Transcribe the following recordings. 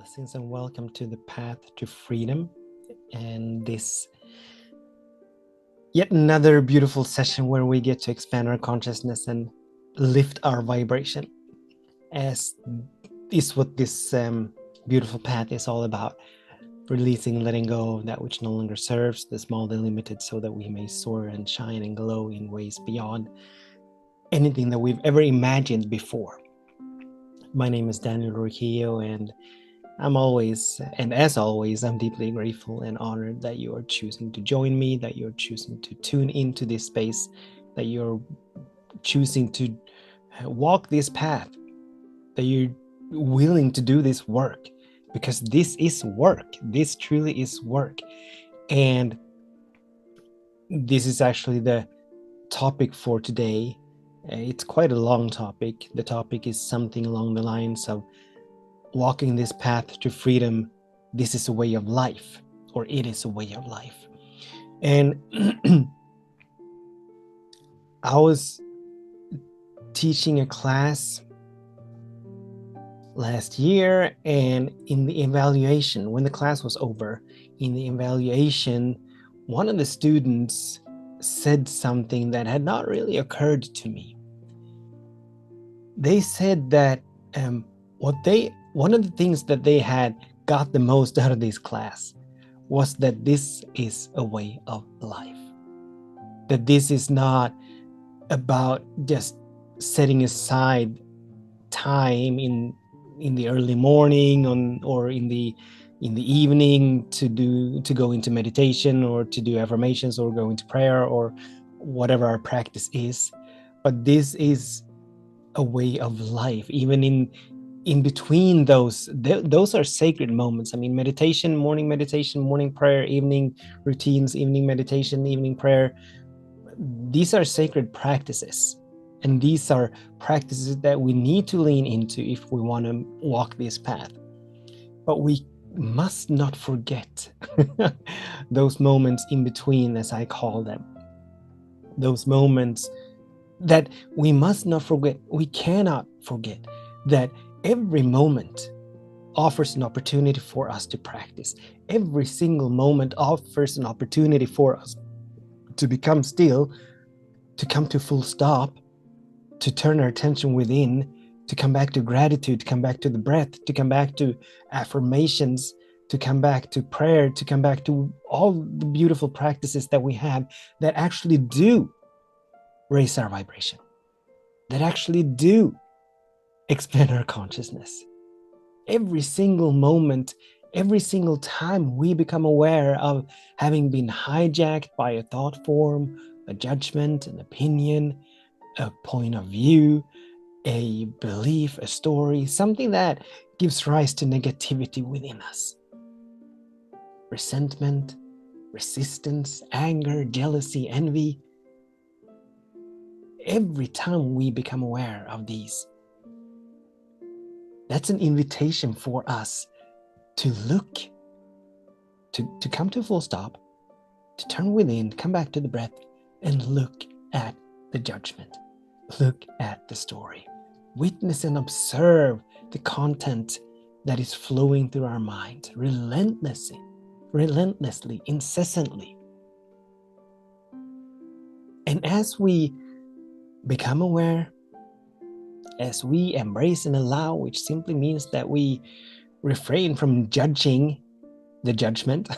blessings and welcome to the path to freedom, and this yet another beautiful session where we get to expand our consciousness and lift our vibration, as is what this beautiful path is all about. Releasing, letting go of that which no longer serves, the small, the limited, so that we may soar and shine and glow in ways beyond anything that we've ever imagined before. My name is Daniel Riccio, and as always, I'm deeply grateful and honored that you are choosing to join me, that you're choosing to tune into this space, that you're choosing to walk this path, that you're willing to do this work, because this is work. This truly is work. And this is actually the topic for today. It's quite a long topic. The topic is something along the lines of walking this path to freedom. This is a way of life, or it is a way of life. And I was teaching a class last year, and in the evaluation, when the class was over, in the evaluation, one of the students said something that had not really occurred to me. They said that one of the things that they had got the most out of this class was that this is a way of life. That this is not about just setting aside time in the early morning or in the evening to go into meditation or to do affirmations or go into prayer or whatever our practice is, but this is a way of life. Even in between those are sacred moments. I mean, meditation, morning prayer, evening routines, evening meditation, evening prayer, these are sacred practices. And these are practices that we need to lean into if we want to walk this path. But we must not forget those moments in between, as I call them. Those moments that we must not forget. We cannot forget that every moment offers an opportunity for us to practice. Every single moment offers an opportunity for us to become still, to come to full stop, to turn our attention within, to come back to gratitude, to come back to the breath, to come back to affirmations, to come back to prayer, to come back to all the beautiful practices that we have that actually do raise our vibration, that actually do expand our consciousness. Every single moment, every single time we become aware of having been hijacked by a thought form, a judgment, an opinion, a point of view, a belief, a story, something that gives rise to negativity within us. Resentment, resistance, anger, jealousy, envy. Every time we become aware of these, that's an invitation for us to look, to come to a full stop, to turn within, come back to the breath, and look at the judgment. Look at the story. Witness and observe the content that is flowing through our mind relentlessly, incessantly. And as we become aware, as we embrace and allow, which simply means that we refrain from judging the judgment,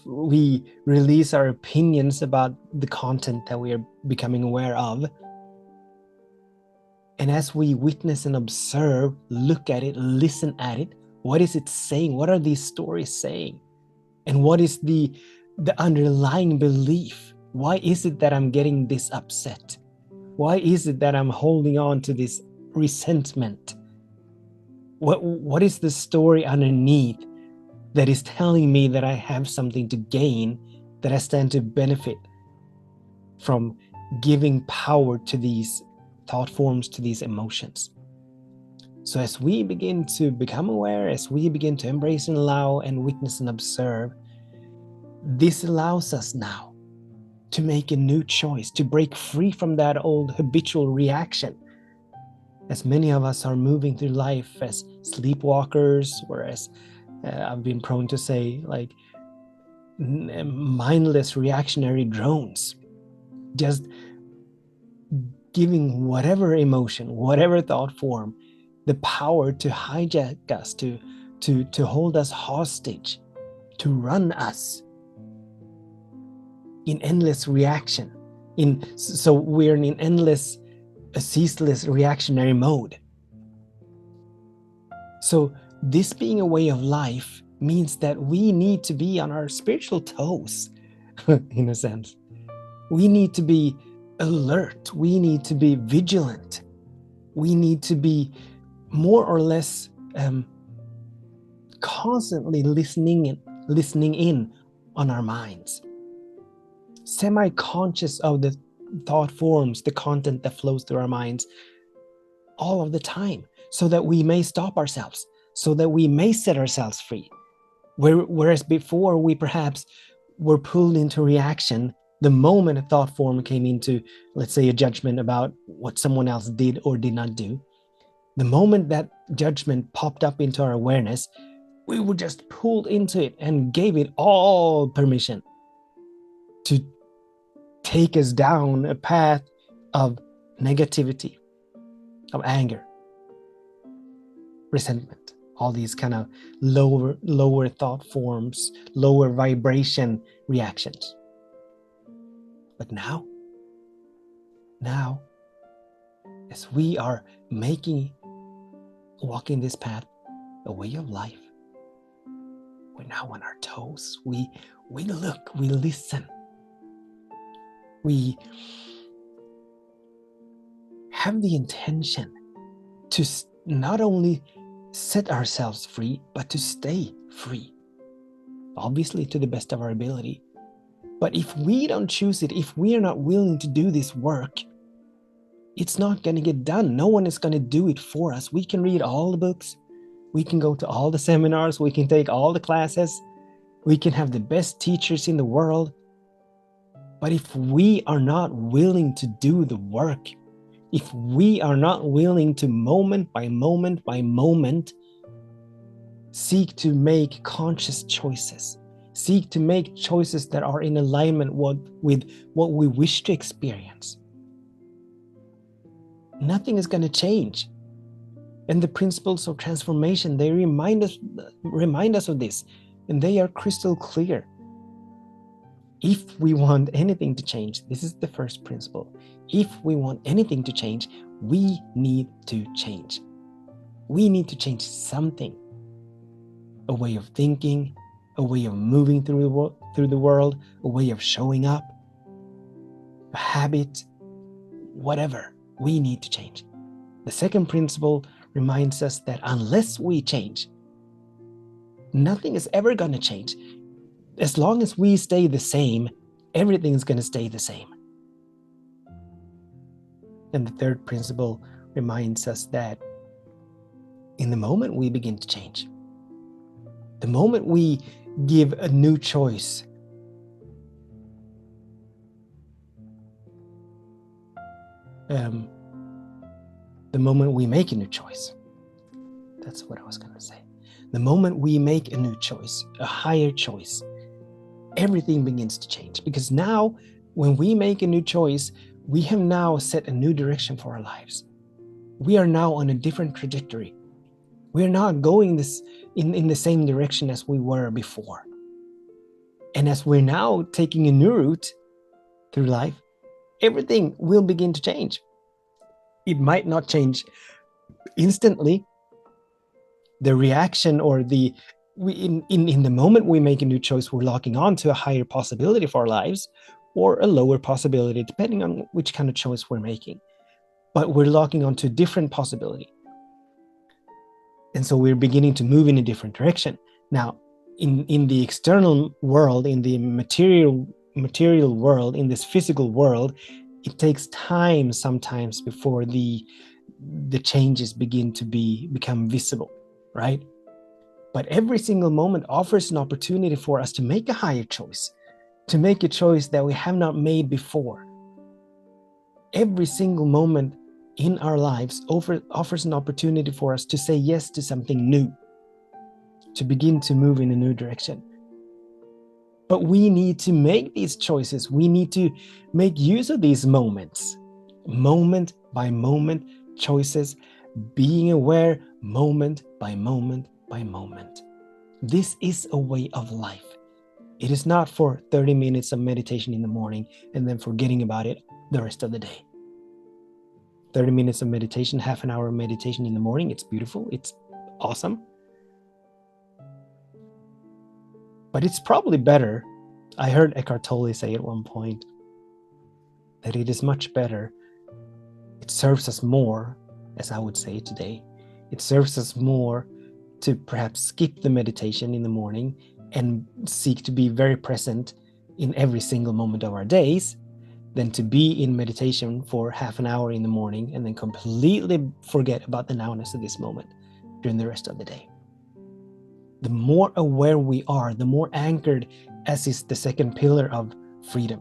we release our opinions about the content that we are becoming aware of. And as we witness and observe, look at it, listen at it, what is it saying? What are these stories saying? And what is the underlying belief? Why is it that I'm getting this upset? Why is it that I'm holding on to this resentment? What is the story underneath that is telling me that I have something to gain, that I stand to benefit from giving power to these thought forms, to these emotions? So as we begin to become aware, as we begin to embrace and allow and witness and observe, this allows us now to make a new choice, to break free from that old habitual reaction. As many of us are moving through life as sleepwalkers, whereas I've been prone to say like mindless reactionary drones, just giving whatever emotion, whatever thought form, the power to hijack us, to hold us hostage, to run us in endless reaction. So we're in an endless, a ceaseless reactionary mode. So this being a way of life means that we need to be on our spiritual toes, in a sense. We need to be alert. We need to be vigilant. We need to be more or less constantly listening in on our minds, semi-conscious of the thought forms, the content that flows through our minds all of the time, so that we may stop ourselves, so that we may set ourselves free. Whereas before we perhaps were pulled into reaction the moment a thought form came into, let's say, a judgment about what someone else did or did not do. The moment that judgment popped up into our awareness, we were just pulled into it and gave it all permission to take us down a path of negativity, of anger, resentment, all these kind of lower thought forms, lower vibration reactions. But now, as we are walking this path, a way of life, we're now on our toes. We look, we listen. We have the intention to not only set ourselves free, but to stay free. Obviously, to the best of our ability. But if we don't choose it, if we are not willing to do this work, it's not going to get done. No one is going to do it for us. We can read all the books. We can go to all the seminars. We can take all the classes. We can have the best teachers in the world. But if we are not willing to do the work, if we are not willing to moment by moment by moment seek to make conscious choices, seek to make choices that are in alignment with what we wish to experience, nothing is going to change. And the principles of transformation, they remind us of this, and they are crystal clear. If we want anything to change, this is the first principle. If we want anything to change, we need to change. We need to change something. A way of thinking, a way of moving through the world, a way of showing up, a habit, whatever, we need to change. The second principle reminds us that unless we change, nothing is ever going to change. As long as we stay the same, everything is going to stay the same. And the third principle reminds us that in the moment we begin to change, the moment we give a new choice, the moment we make a new choice, that's what I was going to say. The moment we make a new choice, a higher choice, everything begins to change. Because now, when we make a new choice, we have now set a new direction for our lives. We are now on a different trajectory. We are not going in the same direction as we were before. And as we're now taking a new route through life, everything will begin to change. It might not change instantly. The reaction or in the moment we make a new choice, we're locking on to a higher possibility for our lives or a lower possibility, depending on which kind of choice we're making. But we're locking on to a different possibility. And so we're beginning to move in a different direction. Now, in the external world, in the material world, in this physical world, it takes time sometimes before the changes begin to become visible, right? But every single moment offers an opportunity for us to make a higher choice, to make a choice that we have not made before. Every single moment in our lives offers an opportunity for us to say yes to something new, to begin to move in a new direction. But we need to make these choices. We need to make use of these moments, moment by moment choices, being aware moment by moment by moment. This is a way of life. It is not for 30 minutes of meditation in the morning and then forgetting about it the rest of the day. 30 minutes of meditation, half an hour of meditation in the morning, it's beautiful, it's awesome. But it's probably better. I heard Eckhart Tolle say at one point that it is much better. It serves us more, as I would say today, it serves us more to perhaps skip the meditation in the morning and seek to be very present in every single moment of our days than to be in meditation for half an hour in the morning and then completely forget about the nowness of this moment during the rest of the day. The more aware we are, the more anchored, as is the second pillar of freedom,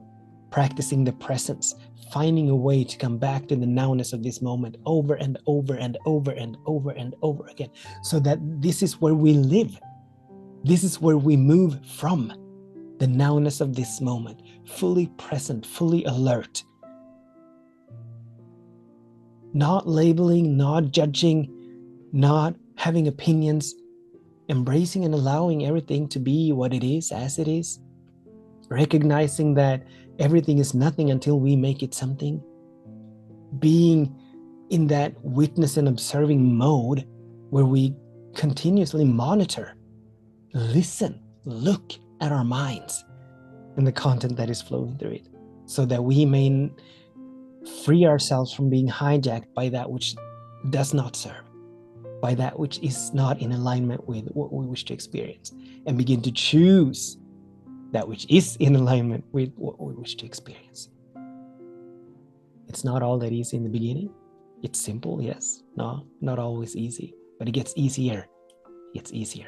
practicing the presence, finding a way to come back to the nowness of this moment over and over and over and over and over again, so that this is where we live. This is where we move from, the nowness of this moment, fully present, fully alert, not labeling, not judging, not having opinions, embracing and allowing everything to be what it is, as it is, recognizing that everything is nothing until we make it something, being in that witness and observing mode where we continuously monitor, listen, look at our minds and the content that is flowing through it, so that we may free ourselves from being hijacked by that which does not serve, by that which is not in alignment with what we wish to experience, and begin to choose that which is in alignment with what we wish to experience. It's not all that easy in the beginning. It's simple, yes. No, not always easy, but it gets easier. It gets easier.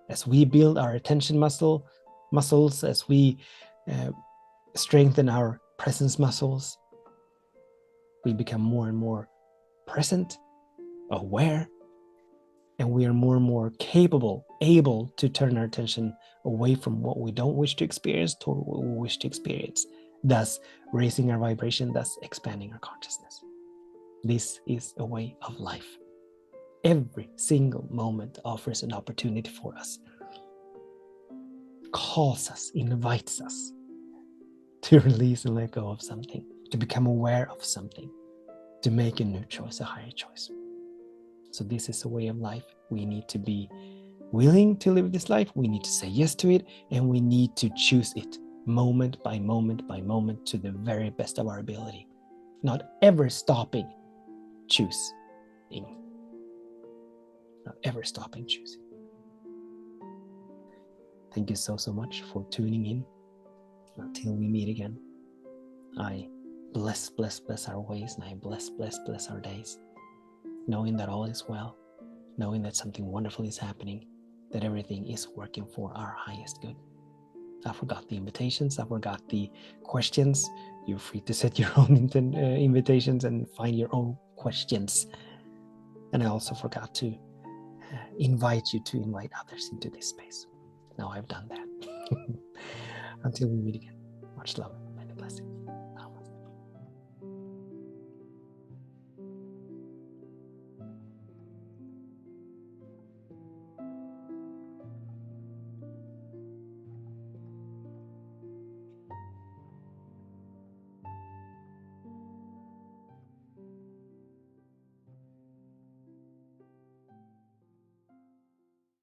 As we build our attention muscles, as we strengthen our presence muscles, we become more and more present, aware, and we are more and more capable, able to turn our attention away from what we don't wish to experience toward what we wish to experience, thus raising our vibration, thus expanding our consciousness. This is a way of life. Every single moment offers an opportunity for us, calls us, invites us to release and let go of something, to become aware of something, to make a new choice, a higher choice. So this is a way of life. We need to be willing to live this life. We need to say yes to it, and we need to choose it moment by moment by moment to the very best of our ability. Not ever stopping choosing. Not ever stopping choosing. Thank you so much for tuning in. Until we meet again, I bless our ways, and I bless our days, knowing that all is well, knowing that something wonderful is happening, that everything is working for our highest good. I forgot the invitations, I forgot the questions. You're free to set your own invitations and find your own questions. And I also forgot to invite you to invite others into this space. Now I've done that. Until we meet again, much love.